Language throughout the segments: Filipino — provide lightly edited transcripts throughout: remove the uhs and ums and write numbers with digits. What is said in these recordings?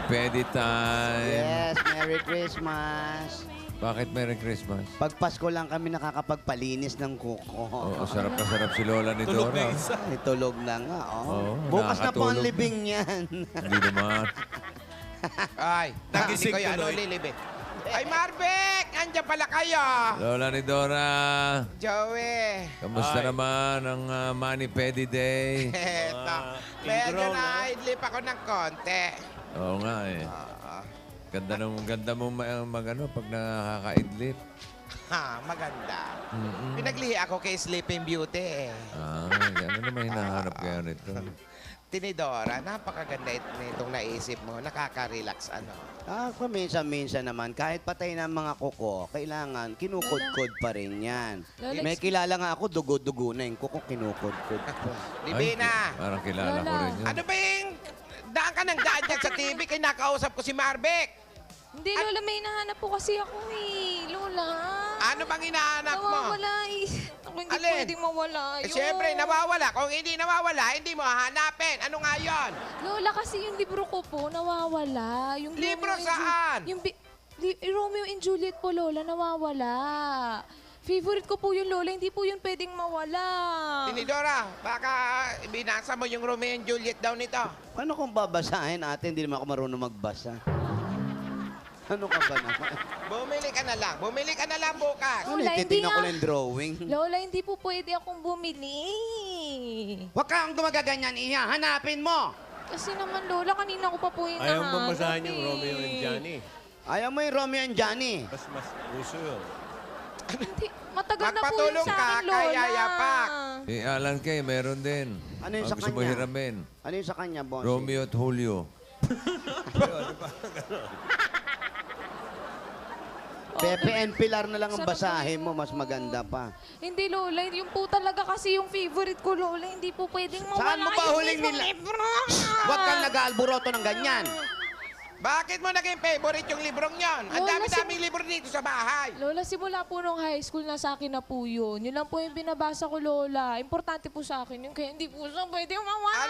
Pedi time. Yes, Merry Christmas. Bakit Merry Christmas? Pag Pasko lang kami nakakapagpalinis ng kuko. Oo, sarap na sarap si Lola ni Tulog Dora. na isa. Ay, tulog na nga, Oo, Bukas na po ang nakakatulog na. libing niyan. Hindi naman. Ay, Nagising hindi ko yan, tuloy. lilibi. Ay, Marvick! Andiyan pala kayo! Lola ni Dora, Joey! kamusta Ay. naman ang Mani Pedi Day? Eto, medyo ingrown, na-idlip ako ng konti. Oo nga eh. Ganda mo pag nakaka-idlip. Ha, maganda. Mm-mm. Pinaglihi ako kay Sleeping Beauty eh. Ano naman hinahanap kayo nito? Tinidora, napakaganda nitong naisip mo. Nakaka-relax ano. Minsan-minsan naman, kahit patay na ang mga kuko, kailangan kinukod-kod pa rin yan. Lola, May kilala nga ako, dugo-dugo na yung kuko, kinukod-kod pa. Libina! Parang kilala ko Lola. rin yun. Ano ba yung daan ka ng daan dyan sa TV? Kinakausap ko si Marvick. Hindi, Lola, may hinahanap po kasi ako eh. Lola. Ano bang hinahanap mo? Nawawala eh. Ako hindi Alin? pwedeng mawala yun. Eh, siyempre, nawawala. Kung hindi nawawala, hindi mo hahanapin. Ano nga yun? Lola, kasi yung libro ko po, nawawala. Yung Libro Romeo and saan? Yung Romeo and Juliet po, Lola, nawawala. Favorite ko po yun, Lola. Hindi po yun pwedeng mawala. Tinidora, baka binasa mo yung Romeo and Juliet daw nito. Paano kung babasahin ate, hindi naman ako marunong magbasa? Ano ka ba naman? Bumili ka na lang. Bumili ka na lang bukas. Lola, hindi Titignan ko nga. lang yung drawing. Lola, hindi po pwede akong bumili. Huwag kang gumagaganyan, Iha. Hanapin mo! Kasi naman, Lola, kanina ko pa po yung Ayaw nahanap mo basahin yung eh. Romeo and Johnny. Ayaw mo yung Romeo and Johnny. Mas uso yun. Hindi, matagal na po yun Magpatulong sa ka akin, Lola. kay Yayapak. Si Alan Kay, meron din. Ano yung sa Gusto mo kanya? hiramin? Ano yung sa kanya, boss? Romeo at Julio. Pepe and Pilar na lang ang Sarap basahin po mo, mas maganda pa. Hindi, Lola. Yung po talaga kasi yung favorite ko, Lola. Hindi po pwedeng mawala Saan mo ba yung huling mismong nila- libro. Huwag kang nag-aalboroto ng ganyan. Bakit mo naging favorite yung librong yon? Ang Lola, dami-daming libro dito sa bahay. Lola, simula po nung high school na sa akin na po yun. Yun lang po yung binabasa ko, Lola. Importante po sa akin yun. Kaya hindi po siya pwedeng mawala.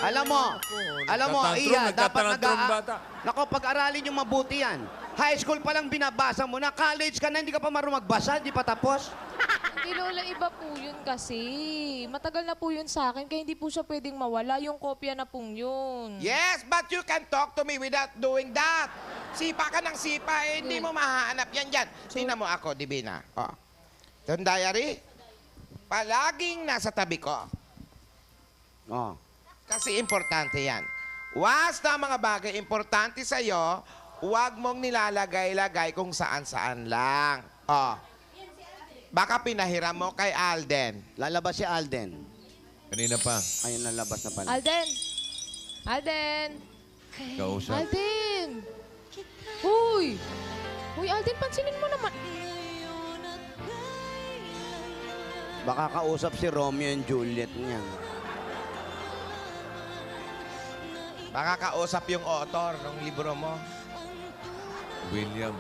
Alam mo, Nagtatantrum, Iya, dapat nagtatantrum bata. Nako, pag-aralin yung mabuti yan. High school pa lang binabasa mo na, college ka na, hindi ka pa marunong magbasa, hindi pa tapos. Hindi, Lola, iba po yun kasi. Matagal na po yun sa akin. Kaya hindi po siya pwedeng mawala. Yung kopya na pong yun. Yes, but you can talk to me without doing that. Sipa ka ng sipa, eh, hindi mo mahahanap yan dyan. Tingnan mo ako, Divina. Oh. Itong diary, palaging nasa tabi ko. Oh. Kasi importante yan. Basta mga bagay importante sa'yo, huwag mong nilalagay-lagay kung saan-saan lang. Oh. Baka pinahiram mo kay Alden. Lalabas si Alden. Kanina pa. Ayun, nalabas na pala. Alden! Alden! Kausap. Alden! Huy! Huy, Alden, pansinin mo naman. Baka kausap si Romeo and Juliet niya. Baka kausap yung author ng libro mo. William.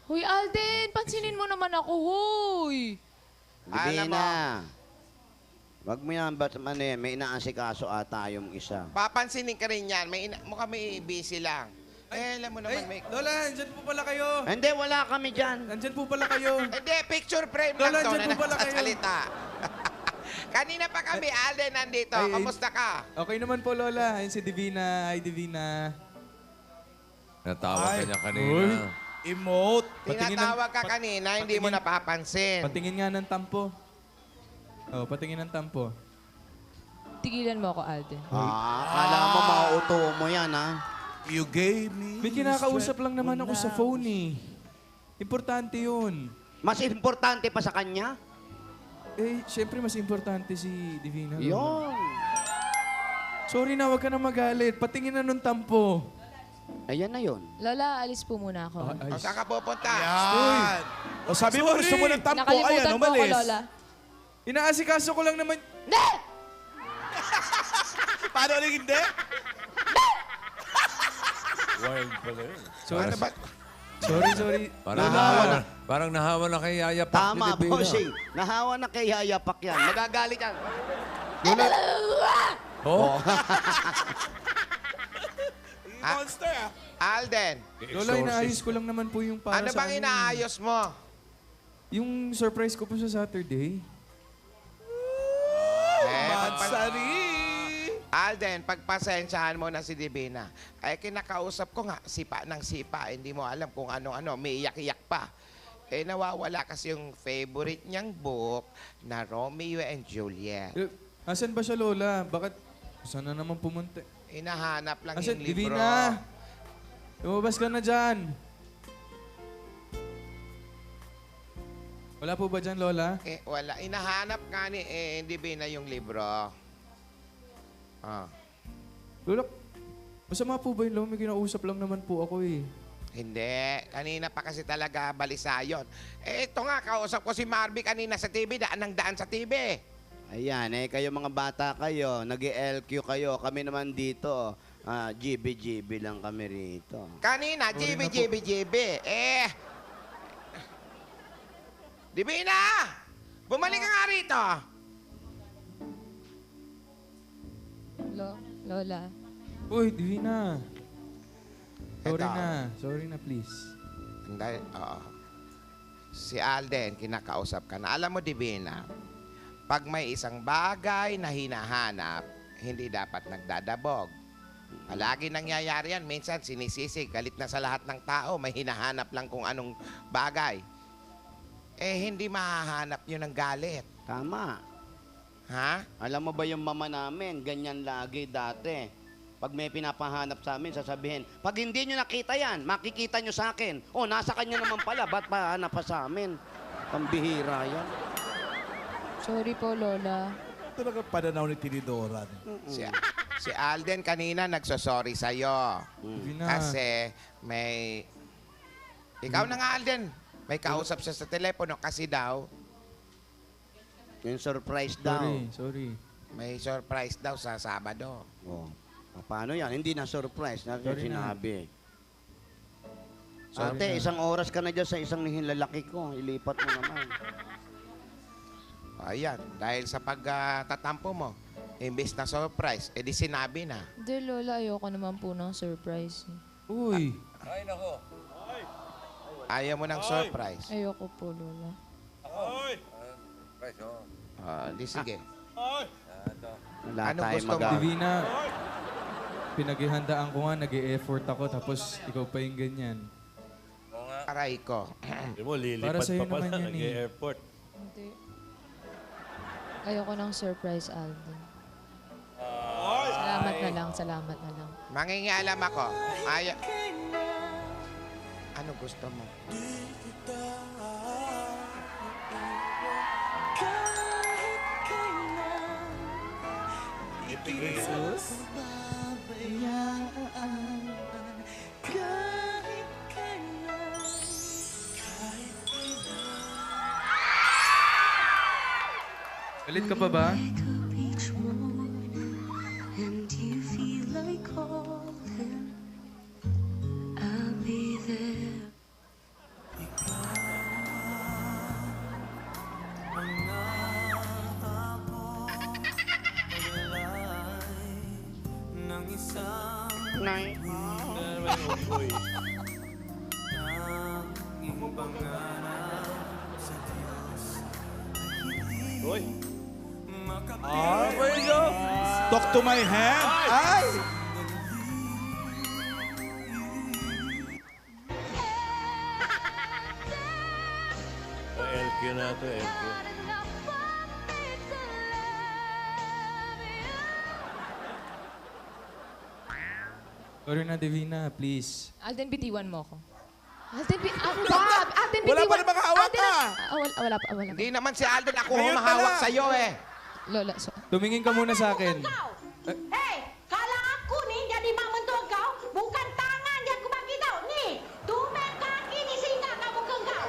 Huy, Alden, pansinin mo naman ako, huy! Alam mo. Divina. Wag mo yan, ba't man eh, may inaasikaso ata yung isa. Papansinin ka rin yan. Mukhang may busy lang. Alam mo naman, may... Lola, nandyan po pala kayo. Hindi, wala kami dyan. Nandyan po pala kayo. Hindi, picture frame Lola, lang to dyan na po pala kayo. nagsasalita. Kanina pa kami, Alden, nandito. Ay, Kamusta ka? Okay naman po, Lola. Ayun si Divina. Hi, Divina. Natawag ka Ay. niya kanina. Uy. Emote. Tinatawag ka kanina, hindi mo patingin- napapansin. Patingin nga ng tampo. Oh, patingin ng tampo. Tigilan mo ako, Alden. Akala mo mauuto mo yan, ha? You gave me... May kinakausap lang naman ako sa phone eh. Importante yun. Mas importante pa sa kanya? Eh, syempre mas importante si Divina. Lola. Yun. Sorry na, wag ka na magalit. Patingin na nung tampo. Ayan na yun. Lola, alis po muna ako. Ay, O, saan ka pupunta? Yan. O sabi mo, gusto mo ng tampo. Nakalimutan Ayan, po ako, umalis. Lola. inaasikaso ko lang naman. Paano ulit hindi? Wild pala yun. Sorry, Ano ba? sorry. Parang nahawa na kay Yaya Pak ni Tama, Divina. bossing. Nahawa na kay Yayapak yan. Magagalit yan. Lola, Oh, Monster ah. Alden, Lola, inaayos ko lang naman po yung para ano sa bang ano eh. inaayos mo? Yung surprise ko po sa Saturday. Matsari. Alden, pagpasensyahan mo na si Divina. Ay, kinakausap ko nga, sipa ng sipa. Hindi mo alam kung ano-ano. May iyak-iyak pa. Eh, nawawala kasi yung favorite niyang book na Romeo and Juliet. Asan ba siya, Lola? Bakit? Saan na naman pumunta? Hinahanap lang Asan? yung libro. Divina! Lumabas ka na dyan. Wala po ba dyan, Lola? Eh, wala. Hinahanap nga ni Divina yung libro. Ah. Lola, masama po ba yung Lola? May kinausap lang naman po ako eh. Hindi. Kanina pa kasi talaga balisa yun. Eh, ito nga, kausap ko si Marby kanina sa TV. Daan ng daan sa TV. Ayan, kayo mga bata kayo, nag-LQ kayo. Kami naman dito, GB lang kami rito. Kanina, Sorry GB, na po. GB, GB. Eh, Divina! Bumalik ka nga rito. Lola. Uy, Divina. Sorry Eto. na. Sorry na, please. Dahil, oo. Si Alden, kinakausap ka na. Alam mo, Divina, pag may isang bagay na hinahanap, hindi dapat nagdadabog. Palagi nangyayari yan. Minsan, sinisisi, galit na sa lahat ng tao. May hinahanap lang kung anong bagay. Eh, hindi mahahanap yun ng galit. Tama. Ha? Alam mo ba yung mama namin, ganyan lagi dati. Pag may pinapahanap sa amin, sasabihin, pag hindi nyo nakita yan, makikita nyo sa akin. O, nasa kanya naman pala, ba't pahanap pa sa amin? Pambihira yan. Sorry po, Lola. Talaga pananaw ni Tinidora. Si Alden kanina nagsosorry sa'yo. Divina. Kasi may... Ikaw na nga, Alden. May kausap siya sa telepono kasi daw, Yung surprise daw. Sorry. may surprise daw sa Sabado. Oh. Paano yan? Hindi na surprise. Na Sorry na. sinabi. Sorry Ate, na. isang oras ka na dyan sa isang nilalaki ko. Ilipat mo naman. Ayan, dahil sa pagtatampo mo, imbes na surprise, edi sinabi na. Hindi, Lola. Ayoko naman po ng surprise. Uy. ay nako. Ayaw mo ng surprise. Ayoko po, Lola. Price, oh. Di sige. Wala Ano tayong gusto mo? mag- Divina, pinaghihandaan ko nga, nag-e-effort ako, tapos ikaw pa yung ganyan. Aray ko. Hindi mo, Para lilipad sa'yo pa pala, naman yan eh. nag-airport. Hindi. Ayoko ng surprise, Alden. Salamat na lang. Mangingialam ako. Ano gusto mo? Galit ka pa ba? And you feel like calling, I'll be there. Uy, Uy, Talk to my hand. Ay! LQ na to, LQ. Sorry na, Divina, please. Alden, bitiwan mo ako. Alden, ano ba? Alden, Wala bitiwan. pa rin makahawak Alden, ka. wala pa. Hindi naman si Alden ako Ngayon humahawak pala. sa'yo eh. Lola, Tumingin ka muna sa akin. Hei, kala aku nih jadi mak mentua kau, bukan tangan yang aku bagi kau. Nih, tumben kaki ni sehingga kamu ke kau.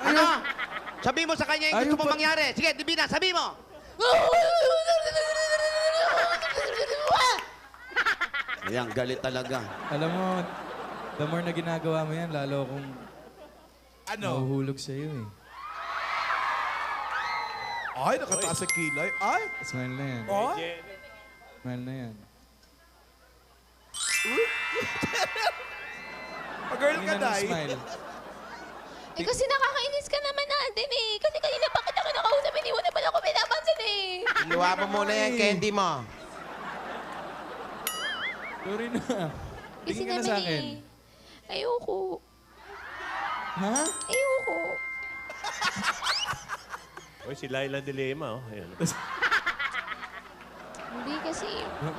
Ano? Sabi mo sa kanya yung Ayaw gusto mo pa- mangyari. Sige, Divina, sabi mo. Ayan, galit talaga. Alam mo, the more na ginagawa mo yan, lalo akong Ano? nahuhulog sa'yo eh. Ay, nakataas sa kilay. Ay! Smile na yan. Oh? Smile na yan. Girl ka, Tingnan ng Day. smile. Eh kasi nakakainis ka naman natin eh. Kasi kanina pa kita kinakausap, hindi mo na pala ako pinapansin eh. Luwa mo muna yung candy mo. Sorry na. Kasi Tingin ka na naman sa akin. eh. Ayoko. Ha? Ayoko. Oy, si Laila Dilema, oh. Ayan. Hindi kasi,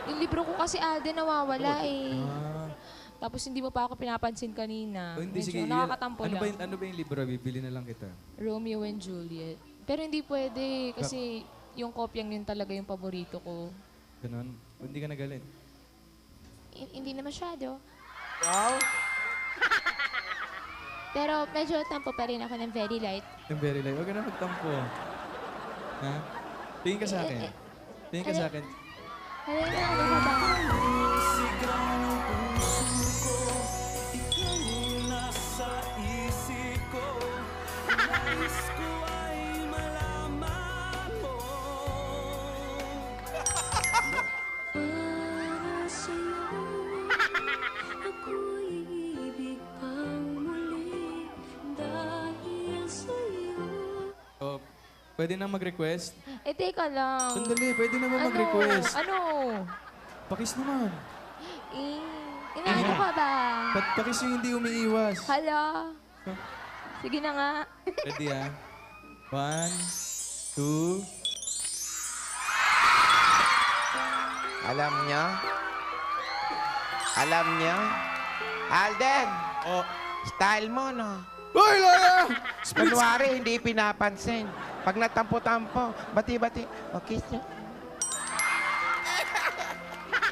yung libro ko kasi Alden nawawala eh. Ah. Tapos hindi mo pa ako pinapansin kanina. Oh, hindi, Medyo sige. nakakatampo ano lang. ano ba yung libro? Bibili na lang kita. Romeo and Juliet. Pero hindi pwede kasi yung kopyang yun talaga yung paborito ko. Ganon. Hindi ka nagalit. Hindi na masyado. Wow. Pero medyo tampo pa rin ako ng very light. Yung very light. Huwag ka na magtampo. Ha? Tingin ka sa akin. Tingin ka sa akin. Halika na, ano ka ba? Oh, pwede na mag-request? Eh, teka lang. Sandali, pwede na ba mag-request? Ano? Pakis naman. Inaano ka ba? Pakis yung hindi umiiwas. Hala? Sige na nga. Ready ah? 1, 2. Alam niyo? Alam niyo? Alden! Oh. Style mo, no? Uy, Lola! Kunwari, hindi pinapansin. Pag natampo-tampo, bati-bati. Okay, sir.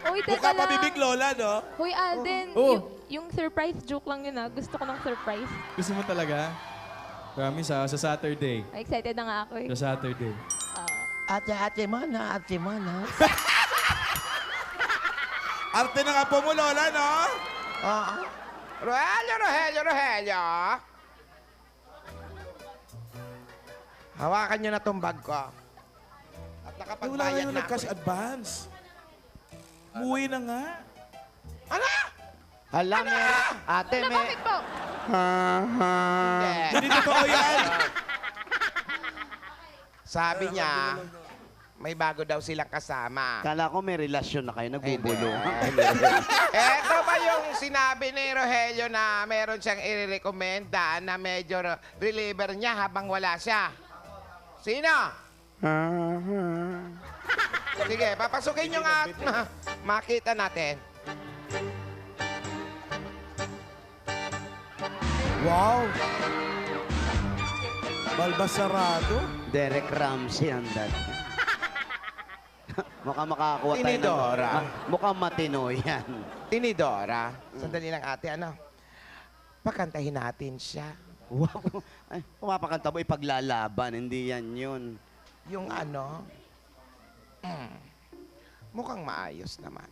Uy, teka Mukha lang. pabibig, Lola, no? Hoy, Alden. Oh. Yung surprise joke lang yun ah. Gusto ko ng surprise. Gusto mo talaga? Promise ah, sa Saturday. Excited na nga ako eh. Sa Saturday. Ate mo na. Arte ng apo mo, Lola, no? Oo. Rogelio! Hawakan niyo na tong bag ko. At Ay, wala nakapagbayad kayong na nag-cash ako. advance. Umuwi na nga. Alam mo, ate, Ano, bakit po? Hindi. Hindi totoo yan. Sabi niya, may bago daw silang kasama. kala ko may relasyon na kayo, nagbubulungan. Eto ba yung sinabi ni Rogelio na meron siyang i-recommenda na medyo reliever niya habang wala siya? Sino? Sige, papasukin nyo nga at makita natin. Wow. Balbasarado. Derek Ramsey ang dad. Mukhang makakakuha tayo Tinidora. mukhang matino yan. Tinidora, sandali lang ate, ano? Pakantahin natin siya. Wow. Ay, pumapakanta mo, ipaglalaban. Hindi yan yun. Yung ano, mukhang maayos naman.